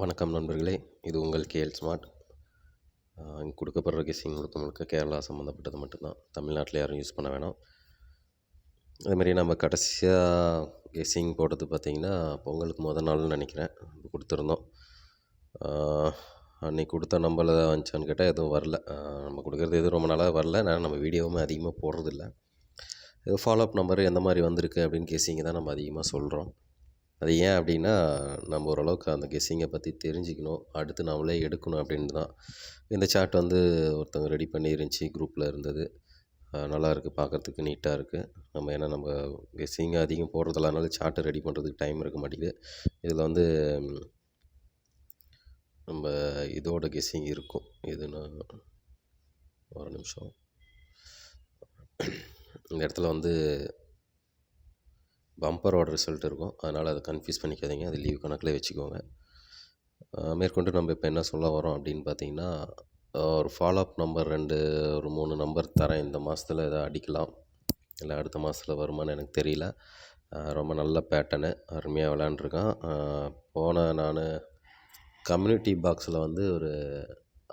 வணக்கம் நண்பர்களே! இது உங்கள் கேஎல் ஸ்மார்ட். இங்க குடுக்கப்படுற கெஸ்ஸிங் முழுக்க முழுக்க கேரளா சம்மந்தப்பட்டது மட்டும்தான். தமிழ்நாட்ல யாரும் யூஸ் பண்ண வேணாம். அதேமாரி நம்ம கடைசியா கெஸ்ஸிங் போட்டது பார்த்தீங்கன்னா, பொங்கலுக்கு நாள்னு நெனைக்கிறேன். குடுத்துருந்தோம். ஆ அன்னைக்கு குடுத்த நம்பர்ல தான் வந்துச்சான்னு கேட்டா எதுவும் வரல. நம்ம குடுக்குறது எதுவும் ரொம்ப நாளா வரல. நம்ம வீடியோவுமே அதிகமா போடுறதில்ல. இது ஃபாலோ அப் நம்பர் எந்த மாரி வந்திருக்கு அப்படின்னு கெஸ்ஸிங்க தான் நம்ம அதிகமா சொல்றோம். அது ஏன் அப்படின்னா, நம்ம ஓரளவுக்கு அந்த கெஸ்ஸிங்கை பற்றி தெரிஞ்சுக்கணும். அடுத்து நம்மளே எடுக்கணும் அப்படின்னு தான். இந்த சார்ட் வந்து ஒருத்தவங்க ரெடி பண்ணி இருந்துச்சு. குரூப்பில் இருந்தது. நல்லாயிருக்கு, பார்க்கறதுக்கு நீட்டாக இருக்குது. நம்ம கெஸ்ஸிங் அதிகம் போடுறதில்ல. அதனால சார்ட்டு ரெடி பண்ணுறதுக்கு டைம் இருக்க மாட்டேங்குது. இதில் வந்து நம்ம இதோட கெஸ்ஸிங் இருக்கும். எதுனா ஒரு நிமிஷம். இந்த இடத்துல வந்து பம்பரோட ரிசல்ட் இருக்கும். அதனால் அதை கன்ஃப்யூஸ் பண்ணிக்காதீங்க. அது லீவ் கணக்கில் வச்சுக்கோங்க. மேற்கொண்டு நம்ம இப்போ என்ன சொல்ல வரோம் அப்படின்னு பார்த்தீங்கன்னா, ஒரு ஃபாலோ அப் நம்பர் ஒரு 3 நம்பர் தரேன். இந்த மாதத்துல எதா அடிக்கலாம். இல்லை அடுத்த மாதத்துல வருமான்னு எனக்கு தெரியல. ரொம்ப நல்ல பேட்டர்னு. அருமையாக விளையாண்டுருக்கான். நான் கம்யூனிட்டி பாக்ஸில் வந்து ஒரு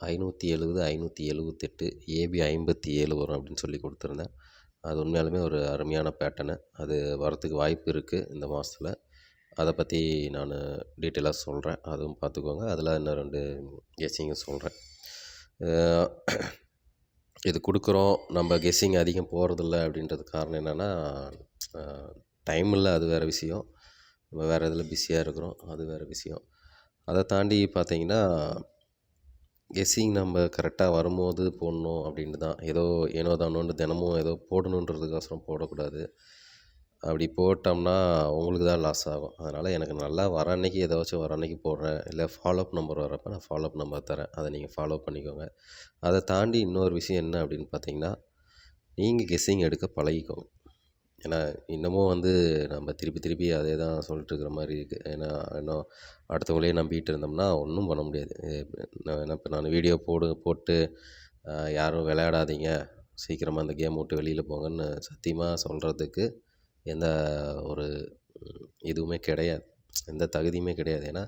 570, 578, ஏபி 57 வரும் அப்படின்னு சொல்லி கொடுத்துருந்தேன். அது உண்மையாலுமே ஒரு அருமையான பேட்டர்னு. அது வரத்துக்கு வாய்ப்பு இருக்குது இந்த மாதத்துல. அதை பற்றி நான் டீட்டெயிலாக சொல்கிறேன். அதுவும் பார்த்துக்கோங்க. அதில் இன்னும் 2 கெஸ்ஸிங்கும் சொல்கிறேன். இது கொடுக்குறோம். நம்ம கெஸ்ஸிங் அதிகம் போகிறதில்ல அப்படின்றதுக்கு காரணம் என்னென்னா, டைம் இல்லை, அது வேறு விஷயம். நம்ம வேறு இதில் பிஸியாக இருக்கிறோம், அது வேறு விஷயம். அதை தாண்டி பார்த்தீங்கன்னா, கெஸ்ஸிங் நம்ம கரெக்டாக வரும்போது போடணும் அப்படின்னு தான். ஏதோ ஏனோ தானோன்னு தினமும் ஏதோ போடணுன்றதுக்கோசரம் போடக்கூடாது. அப்படி போட்டோம்னா உங்களுக்கு தான் லாஸ் ஆகும். அதனால் எனக்கு நல்லா வர அன்னைக்கு ஏதாச்சும் வர அன்னைக்கு போடுறேன். இல்லை ஃபாலோ அப் நம்பர் வரப்போ நான் ஃபாலோ அப் நம்பர் தரேன். அதை நீங்கள் ஃபாலோ பண்ணிக்கோங்க. அதை தாண்டி இன்னொரு விஷயம் என்ன அப்படின்னு பார்த்தீங்கன்னா, நீங்கள் கெஸ்ஸிங் எடுக்க பழகிக்கோங்க. ஏன்னா இன்னமும் வந்து நம்ம திருப்பி திருப்பி அதே தான் சொல்லிட்டு இருக்கிற மாதிரி இருக்குது. ஏன்னா இன்னும் அடுத்தவங்களையே நம்பிட்டு இருந்தோம்னா ஒன்றும் பண்ண முடியாது. இப்போ நான் வீடியோ போட்டு யாரும் விளையாடாதீங்க, சீக்கிரமாக அந்த கேம் விட்டு வெளியில் போங்கன்னு சத்தியமாக சொல்கிறதுக்கு எந்த ஒரு இதுவுமே கிடையாது. எந்த தகுதியுமே கிடையாது. ஏன்னா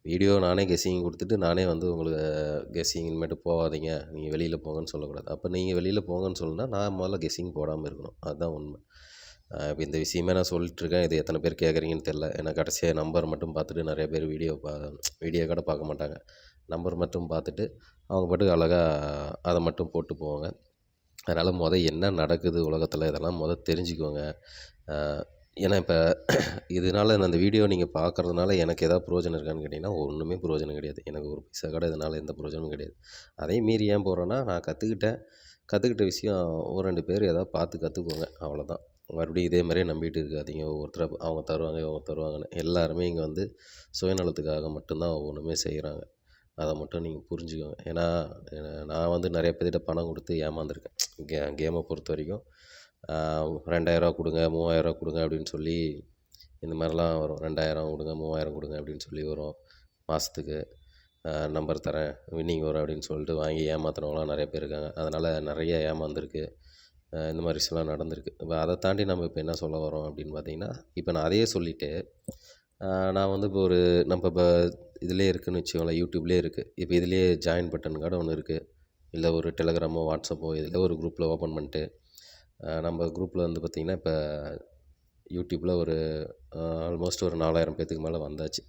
வீடியோ நானே கெஸ்ஸிங் கொடுத்துட்டு நானே வந்து உங்களுக்கு கெஸ்ஸிங் இனிமேட்டு போகாதீங்க, நீங்கள் வெளியில் போங்கன்னு சொல்லக்கூடாது. அப்போ நீங்கள் வெளியில் போங்கன்னு சொல்லுனா நான் முதல்ல கெஸ்ஸிங் போடாமல் இருக்கணும். அதுதான் உண்மை. இப்போ இந்த விஷயமே நான் சொல்லிட்டுருக்கேன். இது எத்தனை பேர் கேட்குறீங்கன்னு தெரில. ஏன்னா கடைசியாக நம்பர் மட்டும் பார்த்துட்டு நிறைய பேர் வீடியோ கூட பார்க்க மாட்டாங்க. நம்பர் மட்டும் பார்த்துட்டு அவங்க பாட்டுக்கு அழகா அதை மட்டும் போட்டு போவாங்க. அதனால் என்ன நடக்குது உலகத்தில் இதெல்லாம் தெரிஞ்சுக்கோங்க. ஏன்னா இப்போ இதனால் நான் அந்த வீடியோ நீங்கள் பார்க்குறதுனால எனக்கு எதாவது பிரயோஜனம் இருக்கான்னு கேட்டிங்கன்னா, ஒன்றுமே பிரயோஜனம் கிடையாது. எனக்கு ஒரு பைசா கூட இதனால் எந்த பிரயோஜனமும் கிடையாது. அதையும் மீறி ஏன் போடுறேன்னா, நான் கற்றுக்கிட்ட விஷயம் ஒரு 2 பேர் எதாவது பார்த்து கற்றுக்கோங்க, அவ்வளோதான். மறுபடியும் இதே மாதிரியே நம்பிட்டு இருக்காதீங்க. ஒவ்வொருத்தரா அவங்க தருவாங்க, இவங்க தருவாங்கன்னு. எல்லாருமே இங்கே வந்து சுயநலத்துக்காக மட்டும்தான் ஒவ்வொன்றுமே செய்கிறாங்க. அதை மட்டும் நீங்கள் புரிஞ்சுக்கோங்க. ஏன்னா நான் வந்து நிறைய பேர்கிட்ட பணம் கொடுத்து ஏமாந்துருக்கேன். கேமை பொறுத்த வரைக்கும் ரூ. 2000 கொடுங்க, ரூ. 3000 கொடுங்க அப்படின்னு சொல்லி இந்த மாதிரிலாம் வரும். 2000 கொடுங்க, 3000 கொடுங்க அப்படின்னு சொல்லி வரும். மாதத்துக்கு நம்பர் தரேன், வின்னிங் வரும் அப்படின்னு சொல்லிட்டு வாங்கி ஏமாத்துறவங்களாம் நிறைய பேர் இருக்காங்க. அதனால் நிறைய ஏமாந்துருக்கு. இந்த மாதிரி விஷயம்லாம் நடந்திருக்கு. இப்போ அதை தாண்டி நம்ம இப்போ என்ன சொல்ல வரோம் அப்படின்னு பார்த்தீங்கன்னா, இப்போ நான் அதையே சொல்லிவிட்டு நான் வந்து நம்ம இப்போ இதிலே இருக்குதுன்னு வச்சுக்கோங்களேன், யூடியூப்லேயே இருக்குது. இப்போ இதிலேயே ஜாயின் பட்டன் கூட ஒன்று இருக்குது. இல்லை ஒரு டெலகிராமோ, வாட்ஸ்அப்போ இதில் ஒரு குரூப்பில் ஓப்பன் பண்ணிட்டு நம்ம குரூப்பில் வந்து பார்த்திங்கன்னா, இப்போ யூடியூப்பில் ஒரு ஆல்மோஸ்ட் ஒரு 4000 பேத்துக்கு மேலே வந்தாச்சு.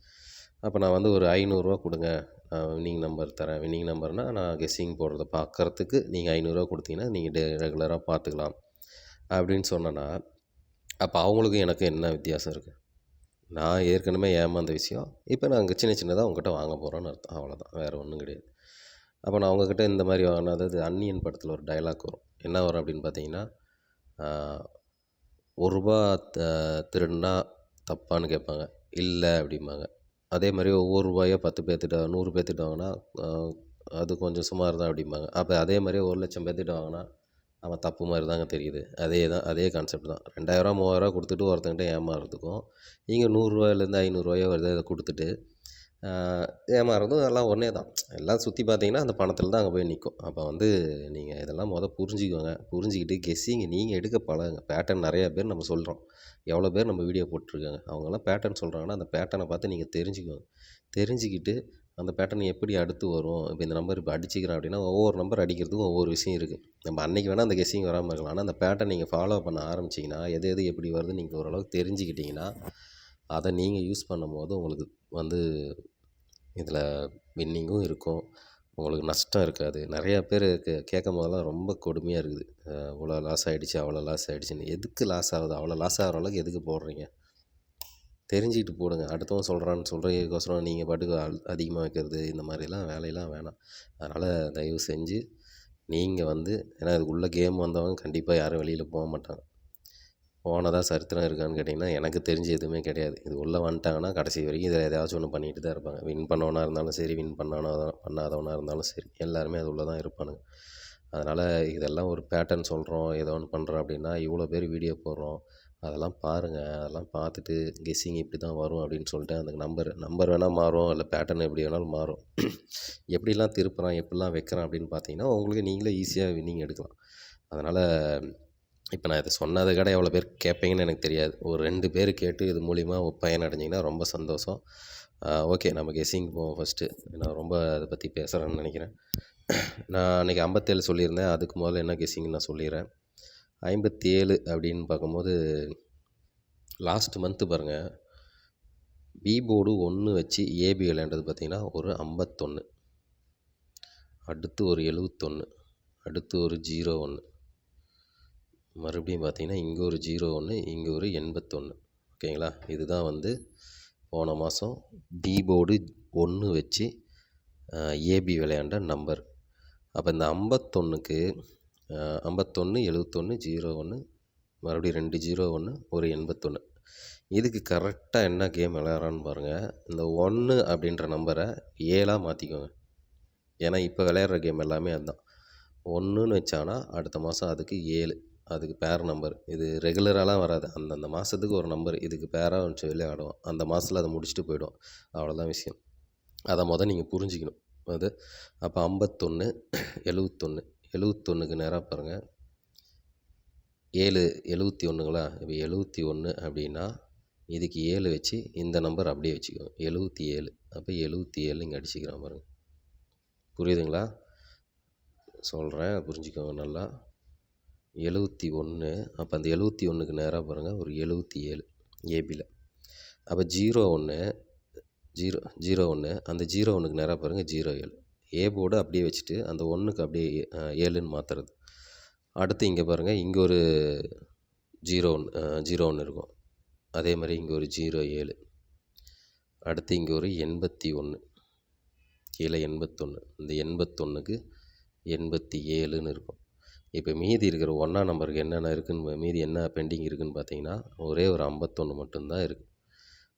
அப்போ நான் வந்து ஒரு ரூ. 500 கொடுங்க, வின்னிங் நம்பர் தரேன். வின்னிங் நம்பர்னால் நான் கெஸ்ஸிங் போடுறத பார்க்குறதுக்கு நீங்கள் ரூ. 500 கொடுத்தீங்கன்னா நீங்கள் ரெகுலராக பார்த்துக்கலாம் அப்படின்னு சொன்னேன்னா, அப்போ அவங்களுக்கும் எனக்கும் என்ன வித்தியாசம் இருக்குது? நான் ஏற்கனவே ஏமாந்த விஷயம், இப்போ நான் சின்ன சின்னதாக உங்ககிட்ட வாங்க போகிறேன்னு அர்த்தம். அவ்வளோதான், வேறு ஒன்றும் கிடையாது. அப்போ நான் அவங்கக்கிட்ட இந்த மாதிரி வாங்கினா, அதாவது அந்நியன் படத்தில் ஒரு டயலாக் வரும். என்ன வரும் அப்படின்னு பார்த்தீங்கன்னா, ரூ. 1 திருடுனா தப்பான்னு கேட்பாங்க. இல்லை அப்படிம்பாங்க. அதே மாதிரி ஒவ்வொரு ரூபாயோ 10 பேர்த்துட்ட 100 பேர்த்துட்ட வாங்கினா அது கொஞ்சம் சுமார் தான் அப்படிம்பாங்க. அப்போ அதே மாதிரி 1,00,000 பேர்த்துட்ட வாங்கினா அவன் தப்பு மாதிரி தாங்க தெரியுது. அதே கான்செப்ட் தான். ரூ. 2000 3000 கொடுத்துட்டு ஒருத்தன்கிட்ட ஏமாறுறதுக்கும், இங்கே ரூ. 100லேருந்து ரூ. 500 இதை கொடுத்துட்டு ஏமாறுறதும் எல்லாம் ஒன்றே தான். எல்லாம் சுற்றி பார்த்தீங்கன்னா அந்த பணத்தில் தான் அங்கே போய் நிற்கும். அப்போ வந்து நீங்கள் இதெல்லாம் புரிஞ்சுக்கோங்க. புரிஞ்சுக்கிட்டு கெஸ்ஸிங் நீங்கள் எடுக்க பழகுங்க. பேட்டர்ன் நிறையா பேர் நம்ம சொல்கிறோம். எவ்வளோ பேர் நம்ம வீடியோ போட்டிருக்காங்க. அவங்கெல்லாம் பேட்டர்ன் சொல்கிறாங்கன்னா, அந்த பேட்டர்னை பார்த்து நீங்கள் தெரிஞ்சுக்கோங்க. தெரிஞ்சுக்கிட்டு அந்த பேட்டர்ன் எப்படி அடுத்து வரும்? இப்போ இந்த நம்பர் இப்போ அடிச்சுக்கிறேன் அப்படின்னா, ஒவ்வொரு நம்பர் அடிக்கிறதுக்கும் ஒவ்வொரு விஷயம் இருக்குது. நம்ம அன்னைக்கு வேணால் அந்த கெஸ்ஸிங் வராமல் இருக்கலாம். ஆனால் அந்த பேட்டர்ன் நீங்கள் ஃபாலோ பண்ண ஆரம்பிச்சிங்கன்னா, எது எது எப்படி வருதுன்னு நீங்கள் ஓரளவுக்கு தெரிஞ்சுக்கிட்டிங்கன்னா, அதை நீங்கள் யூஸ் பண்ணும்போது உங்களுக்கு வந்து இதில் வின்னிங்கும் இருக்கும். உங்களுக்கு நஷ்டம் இருக்காது. நிறையா பேர் கேட்கும் போதெல்லாம் ரொம்ப கொடுமையாக இருக்குது. இவ்வளோ லாஸ் ஆகிடுச்சு, அவ்வளோ லாஸ் ஆகிடுச்சின்னு. எதுக்கு லாஸ் ஆகுது? அவ்வளோ லாஸ் ஆகிற அளவுக்கு எதுக்கு போடுறீங்க? தெரிஞ்சுக்கிட்டு போடுங்க. அடுத்தவன் சொல்கிறான்னு சொல்கிறதுக்கோசரம் நீங்கள் பாட்டுக்கு அதிகமாக வைக்கிறது, இந்த மாதிரிலாம் வேலையெல்லாம் வேணாம். அதனால் தயவு செஞ்சு நீங்கள் வந்து ஏன்னா இதுக்குள்ளே கேம் வந்தவங்க கண்டிப்பாக யாரும் வெளியில் போக மாட்டாங்க. போனதா சரித்திரம் இருக்கான்னு கேட்டிங்கன்னா, எனக்கு தெரிஞ்சு எதுவுமே கிடையாது. இது உள்ளே வந்துட்டாங்கன்னா கடைசி வரைக்கும் இதில் ஏதாச்சும் ஒன்று பண்ணிட்டு தான் இருப்பாங்க. வின் பண்ணவனா இருந்தாலும் சரி, வின் பண்ணாதவனா இருந்தாலும் சரி, எல்லாருமே அது உள்ளே தான் இருப்பானுங்க. அதனால் இதெல்லாம் ஒரு பேட்டர்ன் சொல்கிறோம், ஏதோ ஒன்று பண்ணுறோம் அப்படின்னா, இவ்வளோ பேர் வீடியோ போடுறோம். அதெல்லாம் பாருங்கள். அதெல்லாம் பார்த்துட்டு கெஸ்ஸிங் இப்படி தான் வரும் அப்படின்னு சொல்லிட்டு அந்த நம்பர் வேணால் மாறும், இல்லை பேட்டர்ன் எப்படி வேணாலும் மாறும். எப்படிலாம் திருப்புறான், எப்படிலாம் வைக்கிறான் அப்படின்னு பார்த்தீங்கன்னா, உங்களுக்கு நீங்களே ஈஸியாக வின்னிங் எடுக்கலாம். அதனால் இப்போ நான் இதை சொன்னதை கூட எவ்வளோ பேர் கேட்பீங்கன்னு எனக்கு தெரியாது. ஒரு 2 பேர் கேட்டு இது மூலிமா பயன் அடைஞ்சிங்கன்னா ரொம்ப சந்தோஷம். ஓகே, நம்ம கெஸ்ஸிங் போவோம் ஃபஸ்ட்டு. நான் ரொம்ப அதை பற்றி பேசுகிறேன்னு நினைக்கிறேன். நான் அன்றைக்கி 57 சொல்லியிருந்தேன். அதுக்கு முதல்ல என்ன கெஸ்ஸிங்னு நான் சொல்லிடுறேன். 57 அப்படின்னு பார்க்கும்போது லாஸ்ட் மந்த்து பாருங்கள், பி போர்டு 1 வச்சு ஏபி விளையாண்டது பார்த்திங்கன்னா ஒரு 51, அடுத்து ஒரு 71, அடுத்து ஒரு 01, மறுபடியும் பார்த்திங்கன்னா இங்கே ஒரு 01, இங்கே ஒரு 81. ஓகேங்களா? இதுதான் வந்து போன மாதம் பி போர்டு 1 வச்சு ஏபி விளையாண்ட நம்பர். அப்போ இந்த 51க்கு 51, 71, 01, மறுபடியும் 2 01, ஒரு 81. இதுக்கு கரெக்டாக என்ன கேம் விளையாடுறான்னு பாருங்கள். இந்த 1 அப்படின்ற நம்பரை 7ஆக மாற்றிக்கோங்க. ஏன்னா இப்போ விளையாடுற கேம் எல்லாமே அதுதான். 1ன்னு வச்சானா அடுத்த மாதம் அதுக்கு 7, அதுக்கு பேர் நம்பர். இது ரெகுலராலாம் வராது. அந்தந்த மாதத்துக்கு ஒரு நம்பர் இதுக்கு பேராக வச்சு விளையாடுவோம். அந்த மாதத்தில் அதை முடிச்சுட்டு போயிடும். அவ்வளோதான் விஷயம். அதை நீங்கள் புரிஞ்சிக்கணும். அது அப்போ 51, 71, 71க்கு நேராக பாருங்கள். 7 71ங்களா? இப்போ 71 அப்படின்னா இதுக்கு 7 வச்சு இந்த நம்பர் அப்படியே வச்சுக்கோங்க. 77. அப்போ 77 இங்கே அடிச்சுக்கிறான் பாருங்கள். புரியுதுங்களா? சொல்கிறேன், புரிஞ்சுக்கோங்க நல்லா. 71. அப்போ அந்த 71க்கு நேராக பாருங்கள் ஒரு 77 ஏபியில். அப்போ 01, 01, அந்த 01க்கு நேராக பாருங்கள் 07. ஏ போர்டு அப்படியே வச்சுட்டு அந்த 1க்கு அப்படியே 7ன்னு மாற்றுறது. அடுத்து இங்கே பாருங்கள், இங்கே ஒரு 01 இருக்கும். அதே மாதிரி இங்கே ஒரு 07. அடுத்து இங்கே ஒரு 81, கீழே 81. இந்த 81க்கு 87ன்னு இருக்கும். இப்போ மீதி இருக்கிற 1ஆம் நம்பருக்கு என்னென்ன இருக்குன்னு, மீதி என்ன பெண்டிங் இருக்குதுன்னு பார்த்தீங்கன்னா, ஒரே ஒரு 51 மட்டும்தான் இருக்குது.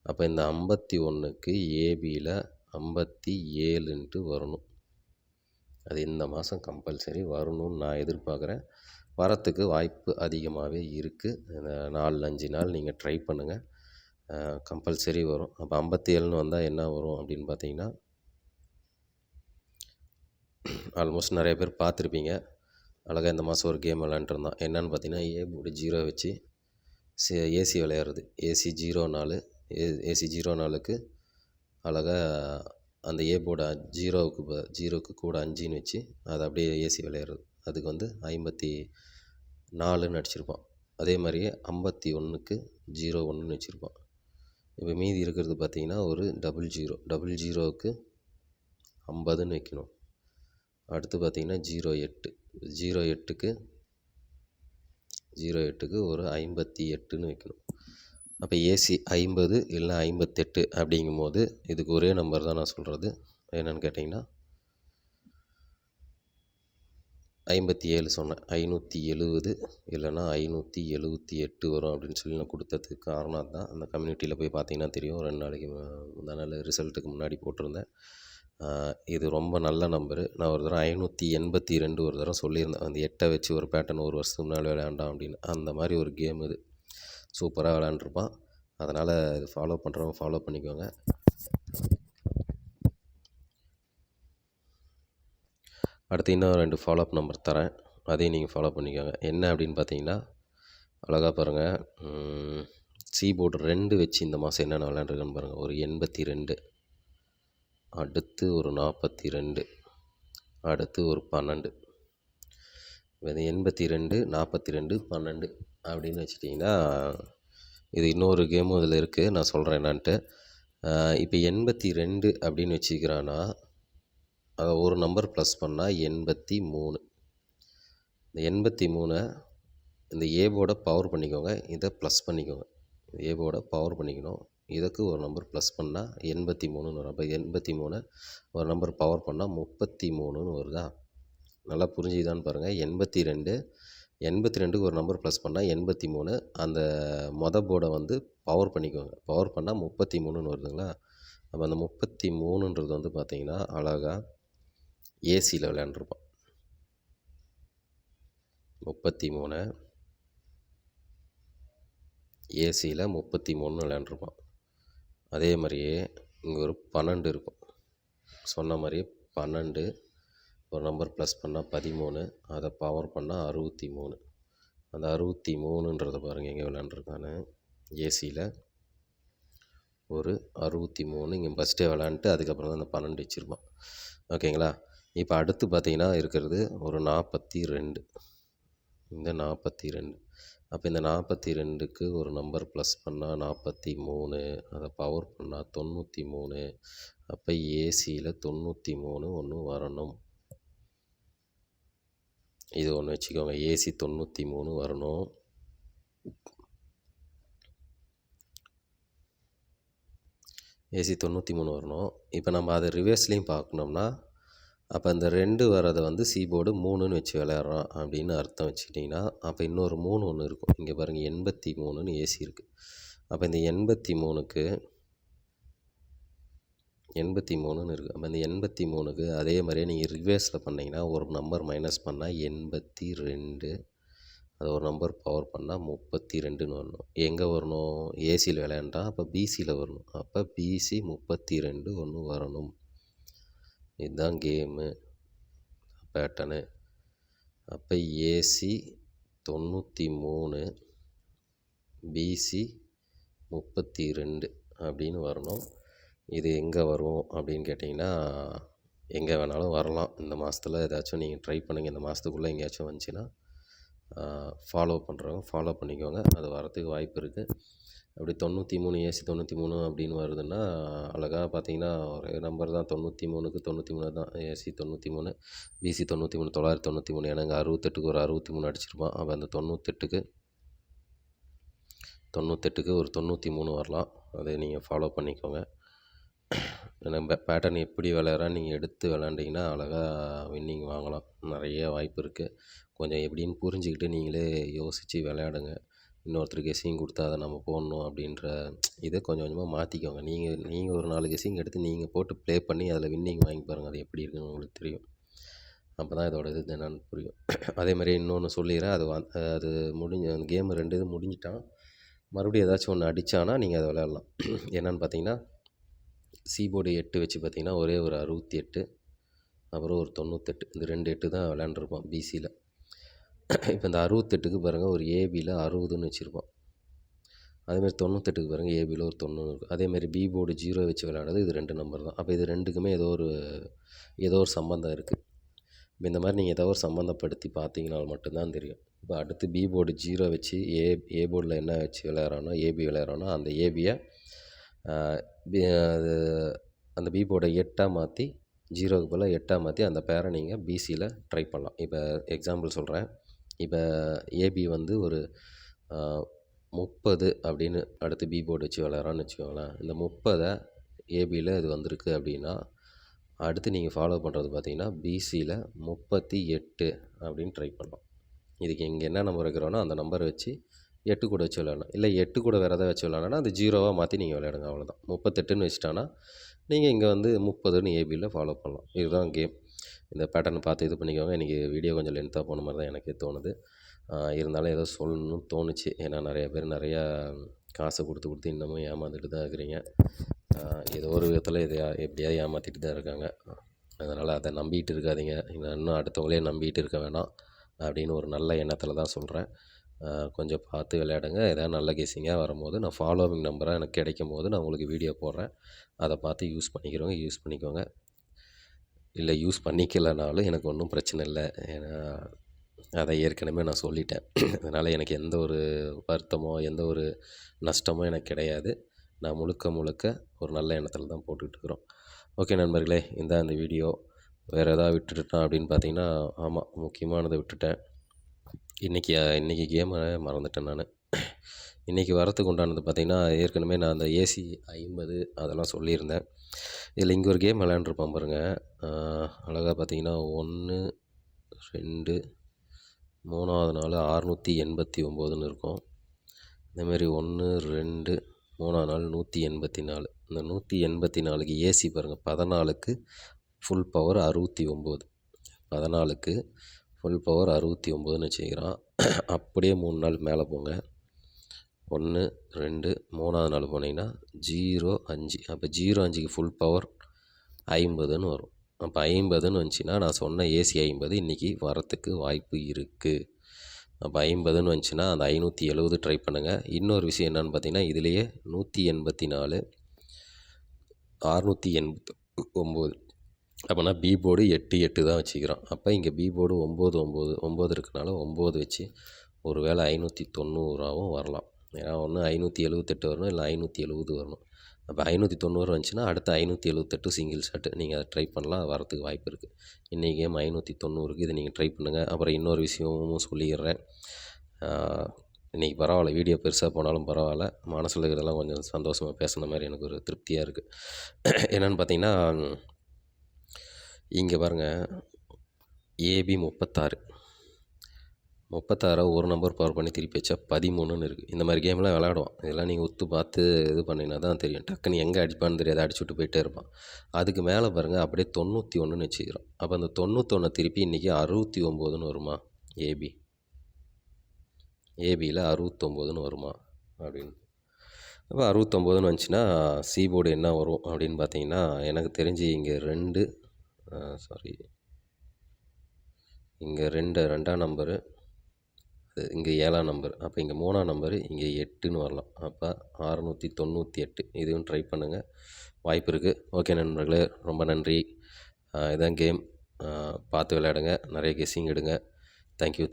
அப்போ இந்த 51க்கு ஏபியில் 57ன்ட்டு வரணும். அது இந்த மாதம் கம்பல்சரி வரணும்னு நான் எதிர்பார்க்குறேன். வரத்துக்கு வாய்ப்பு அதிகமாகவே இருக்குது. 4-5 நாள் நீங்கள் ட்ரை பண்ணுங்கள், கம்பல்சரி வரும். அப்போ 57ன்னு வந்தால் என்ன வரும் அப்படின்னு பார்த்தீங்கன்னா, ஆல்மோஸ்ட் நிறைய பேர் பார்த்துருப்பீங்க. அழகாக இந்த மாதம் ஒரு கேம் விளையாண்டுருந்தான். என்னென்னு பார்த்தீங்கன்னா, ஏ போர்டு 0 வச்சு ஏசி விளையாடுறது. ஏசி 04, ஏசி 04க்கு அழகாக அந்த ஏ போர்டு 0க்கு கூட 5ன்னு வச்சு அதை அப்படியே ஏசி விளையாடுறது. அதுக்கு வந்து 54ன்னு அடிச்சிருப்பான். அதே மாதிரியே 51க்கு 01ன்னு வச்சுருப்பான். இப்போ மீதி இருக்கிறது பார்த்திங்கன்னா ஒரு 00க்கு 50ன்னு வைக்கணும். அடுத்து பார்த்திங்கன்னா 08க்கு ஒரு 58ன்னு வைக்கணும். அப்போ ஏசி 50 இல்லை 58 அப்படிங்கும்போது இதுக்கு ஒரே நம்பர் தான் நான் சொல்கிறது. என்னென்னு கேட்டிங்கன்னா 57 சொன்னேன். 570 இல்லைன்னா 578 வரும் அப்படின்னு சொல்லி நான் கொடுத்ததுக்கு காரணம் அதுதான். அந்த கம்யூனிட்டியில் போய் பார்த்தீங்கன்னா தெரியும். 2 நாளைக்கு முந்தா நாள் ரிசல்ட்டுக்கு முன்னாடி போட்டிருந்தேன். இது ரொம்ப நல்ல நம்பரு. நான் ஒரு தடவை 582 ஒரு தடவை சொல்லியிருந்தேன். அந்த 8 வச்சு ஒரு பேட்டர்ன் ஒரு வருஷத்துக்கு முன்னாடி விளையாண்டான் அப்படின்னு. அந்த மாதிரி ஒரு கேம் இது. சூப்பராக விளையாண்டுருப்பான். அதனால் இது ஃபாலோ பண்ணுறவங்க ஃபாலோ பண்ணிக்கோங்க. அடுத்து இன்னும் 2 ஃபாலோஅப் நம்பர் தரேன், அதையும் நீங்கள் ஃபாலோ பண்ணிக்கோங்க. என்ன அப்படின்னு பார்த்தீங்கன்னா, அழகாக பாருங்கள், சி போர்டு 2 வச்சு இந்த மாதம் என்னென்ன விளையாண்டுருக்குன்னு பாருங்கள். ஒரு 82, அடுத்து ஒரு 42, அடுத்து ஒரு 12. இது 82, 42, 12 அப்படின்னு வச்சுட்டிங்கன்னா, இது இன்னொரு கேமும் இதில் இருக்குது. நான் சொல்கிறேன் என்னான்ட்டு. இப்போ 82 அப்படின்னு வச்சுக்கிறான்னா, அதை ஒரு நம்பர் ப்ளஸ் பண்ணால் 83. இந்த 83 இந்த ஏவோட பவர் பண்ணிக்கோங்க. இதை ப்ளஸ் பண்ணிக்கோங்க. ஏவோட பவர் பண்ணிக்கணும். இதுக்கு ஒரு நம்பர் ப்ளஸ் பண்ணால் 83ன்னு வரும். அப்போ 83 ஒரு நம்பர் பவர் பண்ணால் 33ன்னு வருதா? நல்லா புரிஞ்சுதான்னு பாருங்கள். 82 82க்கு ஒரு நம்பர் ப்ளஸ் பண்ணால் 83. அந்த போர்டை வந்து பவர் பண்ணிக்கோங்க. பவர் பண்ணால் 33ன்னு வருதுங்களா? அப்போ அந்த 33ன்றது வந்து பார்த்திங்கன்னா அழகாக ஏசியில் விளையாண்டுருப்பான். 33 ஏசியில் 33ன்னு விளையாண்டுருப்பான். அதே மாதிரியே இங்கே ஒரு 12 இருக்கும். சொன்ன மாதிரியே 12 ஒரு நம்பர் ப்ளஸ் பண்ணால் 13, அதை பவர் பண்ணால் 63. அந்த 63ன்றதை பாருங்கள் எங்கே விளையாண்டுருக்கான்னு. ஏசியில் ஒரு 63 இங்கே ஃபஸ்ட்டே விளையாண்டுட்டு அதுக்கப்புறம் தான் அந்த 12 வச்சுருப்பான். ஓகேங்களா? இப்போ அடுத்து பார்த்திங்கன்னா இருக்கிறது ஒரு 42. இந்த 42. அப்போ இந்த 42க்கு ஒரு நம்பர் ப்ளஸ் பண்ணால் 43, அதை பவர் பண்ணால் 93. அப்போ ஏசியில் 93 ஒன்று வரணும். இது ஒன்று வச்சுக்கோங்க. ஏசி 93 வரணும். ஏசி 93 வரணும். இப்போ நம்ம அதை ரிவர்ஸ்லேயும் பார்க்கணும்னா, அப்போ அந்த 2 வரதை வந்து சி போர்டு 3ன்னு வச்சு விளையாடுறோம் அப்படின்னு அர்த்தம் வச்சுக்கிட்டிங்கன்னா, அப்போ இன்னொரு 3 ஒன்று இருக்கும். இங்கே பாருங்கள் 83ன்னு ஏசி இருக்குது. அப்போ இந்த 83க்கு 83ன்னு இருக்குது. அப்போ இந்த 83க்கு அதே மாதிரியே நீங்கள் ரிவர்ஸில் பண்ணிங்கன்னா ஒரு நம்பர் மைனஸ் பண்ணால் 82, அது ஒரு நம்பர் பவர் பண்ணால் 32ன்னு வரணும். எங்கே வரணும்? ஏசியில் விளையாண்டா அப்போ பிசியில் வரணும். அப்போ பிசி 32 ஒன்று வரணும். இதுதான் கேமு பேட்டர்னு. அப்போ ஏசி 93, பிசி 32 அப்படின்னு வரணும். இது எங்கே வரும் அப்படின்னு கேட்டிங்கன்னா, எங்கே வேணாலும் வரலாம். இந்த மாதத்தில் ஏதாச்சும் நீங்கள் ட்ரை பண்ணுங்கள். இந்த மாதத்துக்குள்ளே எங்கேயாச்சும் வந்துச்சுன்னா ஃபாலோ பண்ணுறவங்க ஃபாலோ பண்ணிக்கோங்க. அது வரத்துக்கு வாய்ப்பு இருக்குது. அப்படி 93 ஏசி 93 அப்படின்னு வருதுன்னா அழகாக பார்த்தீங்கன்னா ஒரே நம்பர் தான். 93க்கு 93 தான். AC 93, PC 93, 993. ஏன்னா 68க்கு ஒரு 63 அடிச்சிருப்பான். அப்போ அந்த 98க்கு ஒரு 93 வரலாம். அதை நீங்கள் ஃபாலோ பண்ணிக்கோங்க. நம்ம பேட்டர்ன் எப்படி விளையாடுறான்னு நீங்கள் எடுத்து விளாண்டிங்கன்னா அழகாக வின்னிங் வாங்கலாம். நிறைய வாய்ப்பு இருக்குது. கொஞ்சம் எப்படின்னு புரிஞ்சுக்கிட்டு நீங்களே யோசித்து விளையாடுங்க. இன்னொருத்தர் கெஸ்ஸிங் கொடுத்தா அதை நம்ம போடணும் அப்படின்ற இதை கொஞ்சம் கொஞ்சமாக மாற்றிக்கோங்க. நீங்கள் ஒரு 4 கெஸ்ஸிங் எடுத்து நீங்கள் போட்டு ப்ளே பண்ணி அதில் வின்னிங் வாங்கி பாருங்கள். அது எப்படி இருக்குன்னு உங்களுக்கு தெரியும். அப்போ தான் இதோட இது என்னன்னு புரியும். அதே மாதிரி இன்னொன்று சொல்லிடுறேன். அது அந்த கேமு 2 இது முடிஞ்சிட்டான். மறுபடியும் ஏதாச்சும் ஒன்று அடித்தானா நீங்கள் அதை விளையாடலாம். என்னென்னு பார்த்தீங்கன்னா, சி போர்டு 8 வச்சு பார்த்தீங்கன்னா ஒரே ஒரு 68, அப்புறம் ஒரு 98. இந்த 2 8 தான் விளையாண்டுருப்பான் பிசியில். இப்போ இந்த 68க்கு பாருங்கள் ஒரு ஏபியில் 60ன்னு வச்சுருப்பான். அதேமாதிரி 98க்கு பாருங்கள் ஏபியில் ஒரு 90 இருக்கும். அதேமாதிரி பி போர்டு 0 வச்சு விளையாடுறது இது 2 நம்பர் தான். அப்போ இது 2க்குமே ஏதோ ஒரு சம்மந்தம் இருக்குது. இப்போ இந்த மாதிரி நீங்கள் ஏதோ ஒரு சம்மந்தப்படுத்தி பார்த்தீங்கன்னா மட்டும்தான் தெரியும். இப்போ அடுத்து பி போர்டு 0 வச்சு ஏ போர்டில் என்ன வச்சு விளையாடுறானோ ஏபி விளையாடுறானோ அந்த ஏபியை அது அந்த பி போர்டை 8ஆக மாற்றி 0க்கு பதிலாக 8ஆக மாற்றி அந்த பேரை நீங்கள் பிசியில் ட்ரை பண்ணலாம். இப்போ எக்ஸாம்பிள் சொல்கிறேன். இப்போ ஏபி வந்து ஒரு 30 அப்படின்னு அடுத்து பி போர்டு வச்சு விளையாடுறான்னு வச்சுக்கோங்களேன். இந்த 30 ஏபியில் இது வந்திருக்கு அப்படின்னா அடுத்து நீங்கள் ஃபாலோ பண்ணுறது பார்த்தீங்கன்னா பிசியில் 38 அப்படின்னு ட்ரை பண்ணலாம். இதுக்கு இங்கே என்ன நம்பர் வைக்கிறோன்னா அந்த நம்பரை வச்சு 8 கூட வச்சு விளையாடலாம். இல்லை 8 கூட வேறு எதாவது வச்சு விளையாடனா அது 0வாக மாற்றி நீங்கள் விளையாடுங்க. அவ்வளோதான். 38ன்னு வச்சுட்டானா நீங்கள் இங்கே வந்து 30ன்னு ஏபியில் ஃபாலோ பண்ணலாம். இதுதான் கேம். இந்த பேட்டர்னை பார்த்து இது பண்ணிக்கோங்க. இன்றைக்கி வீடியோ கொஞ்சம் லென்த்தாக போன மாதிரி தான் எனக்கே தோணுது. இருந்தாலும் ஏதோ சொல்லணும்னு தோணுச்சு. ஏன்னா நிறையா பேர் நிறையா காசை கொடுத்து இன்னமும் ஏமாந்துட்டு தான் இருக்கிறீங்க. ஏதோ ஒரு விதத்தில் எப்படியாவது ஏமாற்றிட்டு தான் இருக்காங்க. அதனால் அதை நம்பிக்கிட்டு இருக்காதீங்க. இன்னும் அடுத்தவங்களே நம்பிக்கிட்டு இருக்க வேணாம் அப்படின்னு ஒரு நல்ல எண்ணத்தில் தான் சொல்கிறேன். கொஞ்சம் பார்த்து விளையாடுங்க. ஏதாவது நல்ல கெஸ்ஸிங்காக வரும்போது நான் ஃபாலோவிங் நம்பராக எனக்கு கிடைக்கும்போது நான் உங்களுக்கு வீடியோ போடுறேன். அதை பார்த்து யூஸ் பண்ணிக்கிறவங்க யூஸ் பண்ணிக்கோங்க. இல்லை யூஸ் பண்ணிக்கலனாலும் எனக்கு ஒன்றும் பிரச்சனை இல்லை. ஏன்னா அதை ஏற்கனவே நான் சொல்லிட்டேன். அதனால் எனக்கு எந்த ஒரு வருத்தமோ எந்த ஒரு நஷ்டமோ எனக்கு கிடையாது. நான் முழுக்க ஒரு நல்ல எண்ணத்தில் தான் போட்டுட்ருக்குறோம். ஓகே நண்பர்களே, இதான் இந்த வீடியோ. வேறு எதாவது விட்டுட்டேனா அப்படின்னு பார்த்தீங்கன்னா, ஆமாம், முக்கியமானதை விட்டுட்டேன். இன்றைக்கி கேமை மறந்துட்டேன் நான். இன்றைக்கி வரத்துக்கு உண்டானது பார்த்திங்கன்னா, ஏற்கனவே நான் அந்த ஏசி 50 அதெல்லாம் சொல்லியிருந்தேன். இதில் இங்கே ஒரு கேம் விளையாண்டுருப்போம் பாருங்கள். அழகாக பார்த்தீங்கன்னா 1, 2, 3வது நாள் 689ன்னு இருக்கும். இந்தமாரி 1, 2, 3வது நாள் 184. இந்த 184க்கு ஏசி பாருங்கள், 14க்கு ஃபுல் பவர் 69. 14க்கு ஃபுல் பவர் 69ன்னு வச்சுக்கிறான். அப்படியே 3 நாள் மேலே போங்க. 1, 2, 3வது நாள் போனீங்கன்னா 05. அப்போ 05க்கு ஃபுல் பவர் 50ன்னு வரும். அப்போ 50ன்னு வந்துச்சுன்னா நான் சொன்ன ஏசி 50 இன்றைக்கி வரத்துக்கு வாய்ப்பு இருக்குது. அப்போ 50ன்னு வந்துச்சுன்னா அந்த 570 ட்ரை பண்ணுங்கள். இன்னொரு விஷயம் என்னென்னு பார்த்தீங்கன்னா, இதுலேயே 184, 689. அப்போனா பி போர்டு 8 தான் வச்சுக்கிறோம். அப்போ இங்கே பி போர்டு 9 இருக்கனால 9 வச்சு ஒரு வேளை 590ஆகவும் வரலாம். ஏன்னா ஒன்று 578 வரணும், இல்லை 570 வரணும். அப்போ 590 வந்துச்சுன்னா அடுத்த 578 சிங்கிள் ஷாட்டு நீங்கள் அதை ட்ரை பண்ணலாம். வரத்துக்கு வாய்ப்பு இருக்குது. இன்றைக்கி கேம் 590க்கு இதை நீங்கள் ட்ரை பண்ணுங்கள். அப்புறம் இன்னொரு விஷயமும் சொல்லிடுறேன். இன்றைக்கி பரவாயில்ல, வீடியோ பெருசாக போனாலும் பரவாயில்ல, மனசில் இருக்கிறதெல்லாம் கொஞ்சம் சந்தோஷமாக பேசுன மாதிரி எனக்கு ஒரு திருப்தியாக இருக்குது. என்னென்னு பார்த்தீங்கன்னா, இங்கே பாருங்கள், ஏபி 36 ஒரு நம்பர் பவர் பண்ணி திருப்பி வச்சா 13ன்னு இருக்குது. இந்த மாதிரி கேம்லாம் விளையாடுவான். இதெல்லாம் நீங்கள் உத்து பார்த்து இது பண்ணிங்கன்னா தான் தெரியும். டக்குன்னு எங்கே அடிப்பான்னு தெரியாது, அடிச்சுட்டு போயிட்டே இருப்பான். அதுக்கு மேலே பாருங்கள், அப்படியே 91ன்னு வச்சுக்கிறோம். அப்போ அந்த 91 திருப்பி இன்றைக்கி 69ன்னு வருமா? ஏபியில் 69ன்னு வருமா அப்படின்னு. அப்போ 69ன்னு வந்துச்சுன்னா சி போர்டு என்ன வரும் அப்படின்னு பார்த்தீங்கன்னா, எனக்கு தெரிஞ்சு இங்கே இங்கே 2ஆம் நம்பரு, இங்கே 7ஆம் நம்பர். அப்போ இங்கே 3ஆம் நம்பரு, இங்கே 8ன்னு வரலாம். அப்போ 698. இதுவும் ட்ரை பண்ணுங்கள், வாய்ப்பு இருக்குது. ஓகே நண்பர்களே, ரொம்ப நன்றி. இதான் கேம். பார்த்து விளையாடுங்க, நிறைய கெஸ்ஸிங் எடுங்க. தேங்க்யூ.